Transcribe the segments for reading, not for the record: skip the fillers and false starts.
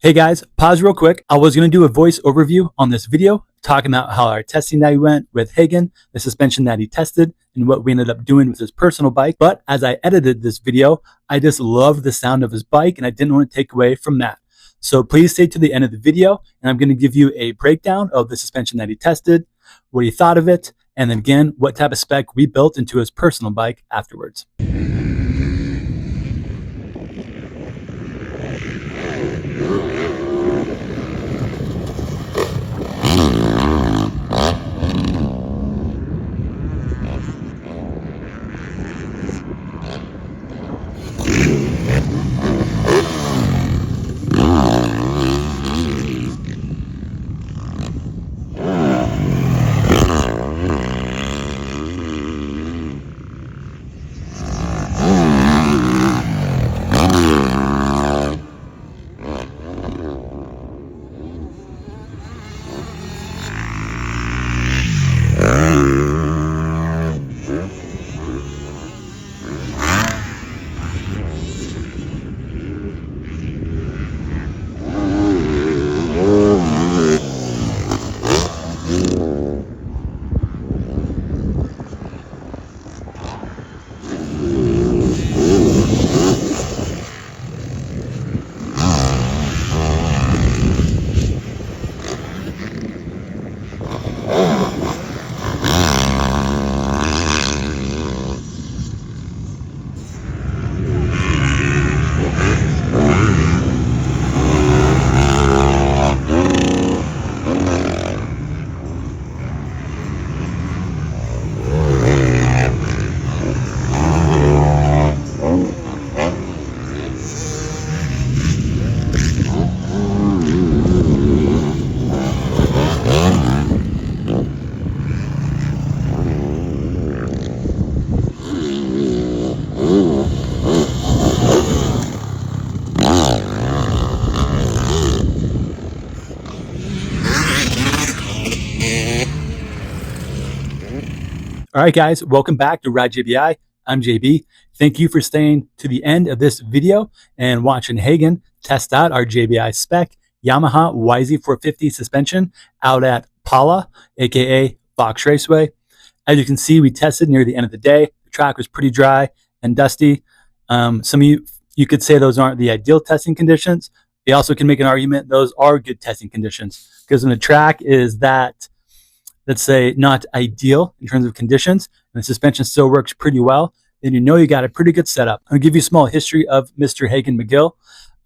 Hey guys, pause real quick. I was going to do a voice overview on this video, talking about how our testing night went with Hagen, the suspension that he tested, and what we ended up doing with his personal bike. But as I edited this video, I just loved the sound of his bike and I didn't want to take away from that. So please stay to the end of the video and I'm going to give you a breakdown of the suspension that he tested, what he thought of it, and then again, what type of spec we built into his personal bike afterwards. All right, guys, welcome back to Ride JBI. I'm JB. Thank you for staying to the end of this video and watching Hagen test out our JBI Spec Yamaha YZ450 suspension out at Pala, aka Fox Raceway. As you can see, we tested near the end of the day. The track was pretty dry and dusty. Some of you could say those aren't the ideal testing conditions. You also can make an argument those are good testing conditions because when the track is that, let's say, not ideal in terms of conditions, and the suspension still works pretty well, then you know you got a pretty good setup. I'll give you a small history of Mr. Hagen McGill.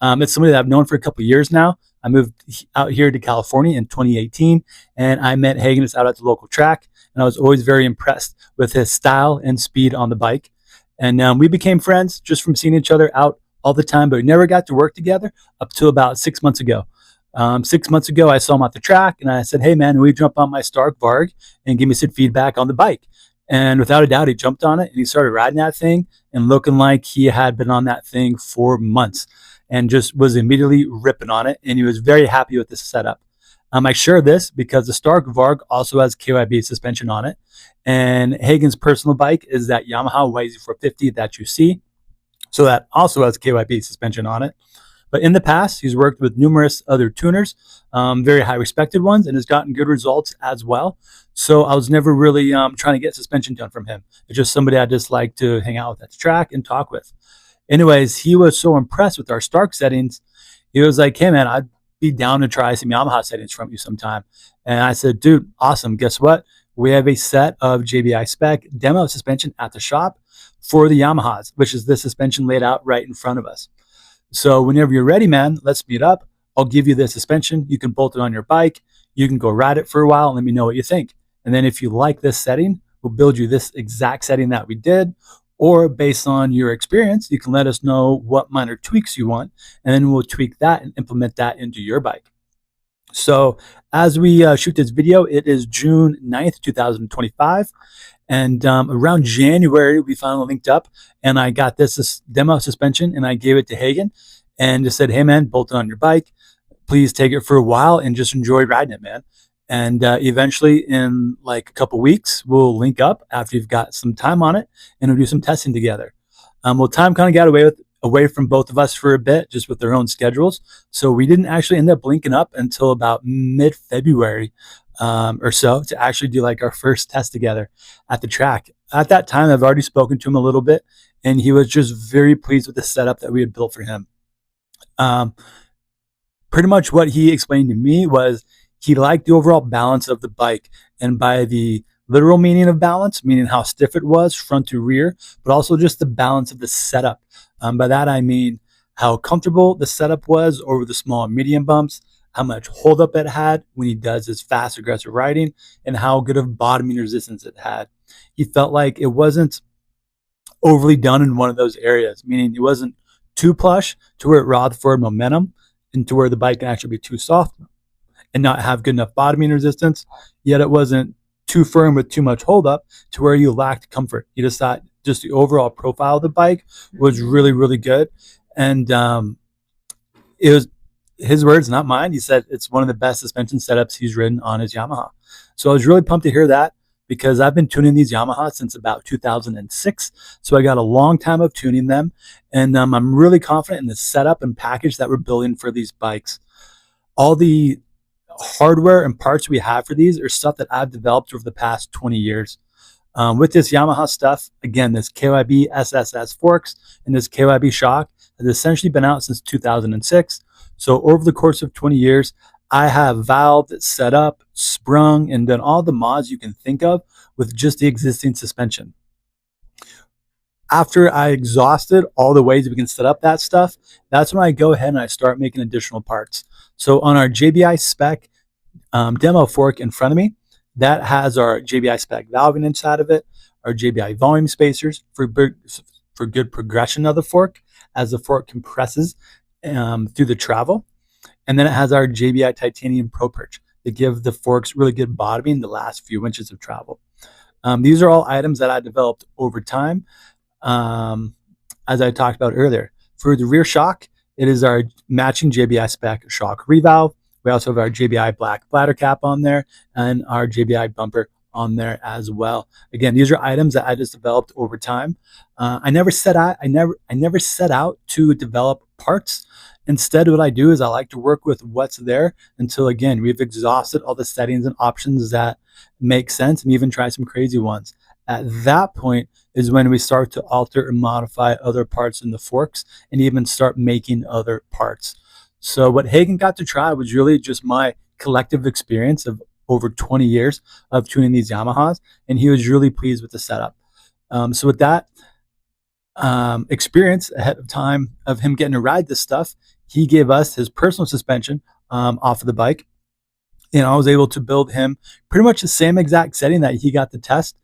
It's somebody that I've known for a couple of years now. I moved out here to California in 2018, and I met Hagen out at the local track, and I was always very impressed with his style and speed on the bike. And we became friends just from seeing each other out all the time, but we never got to work together up to about 6 months ago. 6 months ago, I saw him at the track and I said, hey man, will you jump on my Stark Varg and give me some feedback on the bike? And without a doubt, he jumped on it and he started riding that thing and looking like he had been on that thing for months and just was immediately ripping on it. And he was very happy with the setup. I share this because the Stark Varg also has KYB suspension on it. And Hagen's personal bike is that Yamaha YZ450 that you see. So that also has KYB suspension on it. But in the past, he's worked with numerous other tuners, very high respected ones, and has gotten good results as well. So I was never really trying to get suspension done from him. It's just somebody I just like to hang out with at the track and talk with. Anyways, he was so impressed with our Stark settings. He was like, hey man, I'd be down to try some Yamaha settings from you sometime. And I said, dude, awesome. Guess what? We have a set of JBI Spec demo suspension at the shop for the Yamahas, which is this suspension laid out right in front of us. So whenever you're ready, man, let's meet up. I'll give you the suspension. You can bolt it on your bike. You can go ride it for a while and let me know what you think. And then if you like this setting, we'll build you this exact setting that we did. Or based on your experience, you can let us know what minor tweaks you want. And then we'll tweak that and implement that into your bike. So as we shoot this video, it is June 9th, 2025. And around January, we finally linked up and I got this demo suspension and I gave it to Hagen and just said, hey man, bolt it on your bike. Please take it for a while and just enjoy riding it, man. And eventually in like a couple weeks, we'll link up after you've got some time on it and we'll do some testing together. Well, time kind of got away away from both of us for a bit, just with their own schedules. So we didn't actually end up linking up until about mid-February or so to actually do like our first test together at the track. At that time, I've already spoken to him a little bit, and he was just very pleased with the setup that we had built for him. Pretty much what he explained to me was he liked the overall balance of the bike. And by the literal meaning of balance, meaning how stiff it was front to rear, but also just the balance of the setup. By that, I mean how comfortable the setup was over the small and medium bumps, how much holdup it had when he does his fast, aggressive riding, and how good of bottoming resistance it had. He felt like it wasn't overly done in one of those areas, meaning it wasn't too plush to where it robbed forward momentum and to where the bike can actually be too soft and not have good enough bottoming resistance, yet it wasn't too firm with too much holdup to where you lacked comfort. He just thought just the overall profile of the bike was really, really good. And it was his words, not mine. He said it's one of the best suspension setups he's ridden on his Yamaha. So I was really pumped to hear that, because I've been tuning these Yamahas since about 2006. So I got a long time of tuning them. And I'm really confident in the setup and package that we're building for these bikes. All the hardware and parts we have for these are stuff that I've developed over the past 20 years. With this Yamaha stuff, again, this KYB SSS forks and this KYB shock has essentially been out since 2006. So over the course of 20 years, I have valved, set up, sprung, and done all the mods you can think of with just the existing suspension. After I exhausted all the ways we can set up that stuff, that's when I go ahead and I start making additional parts. So on our JBI Spec demo fork in front of me, that has our JBI Spec valving inside of it, our JBI volume spacers for good progression of the fork as the fork compresses through the travel. And then it has our JBI Titanium Pro Perch that give the forks really good bottoming the last few inches of travel. These are all items that I developed over time, as I talked about earlier. For the rear shock, it is our matching JBI Spec shock revalve. We also have our JBI black bladder cap on there and our JBI bumper on there as well. Again, these are items that I just developed over time. I never set out to develop parts. Instead, what I do is I like to work with what's there until, again, we've exhausted all the settings and options that make sense, and even try some crazy ones. At that point is when we start to alter and modify other parts in the forks and even start making other parts. So what Hagen got to try was really just my collective experience of over 20 years of tuning these Yamahas, and he was really pleased with the setup. So with that experience ahead of time of him getting to ride this stuff, he gave us his personal suspension off of the bike, and I was able to build him pretty much the same exact setting that he got to test.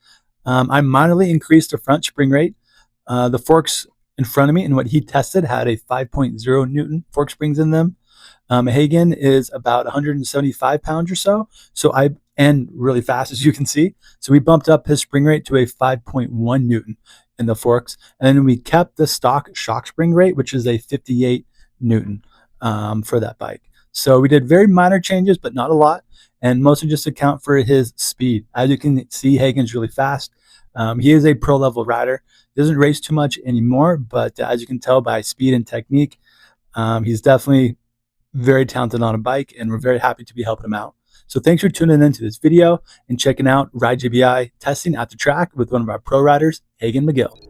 I minorly increased the front spring rate. The forks in front of me and what he tested had a 5.0 Newton fork springs in them. Hagen is about 175 pounds or so. And really fast, as you can see. So we bumped up his spring rate to a 5.1 Newton in the forks. And then we kept the stock shock spring rate, which is a 58 Newton for that bike. So we did very minor changes, but not a lot, and mostly just account for his speed. As you can see, Hagen's really fast. He is a pro level rider. He doesn't race too much anymore, but as you can tell by speed and technique, he's definitely very talented on a bike, and we're very happy to be helping him out. So thanks for tuning into this video and checking out Ride JBI testing at the track with one of our pro riders, Hagen McGill.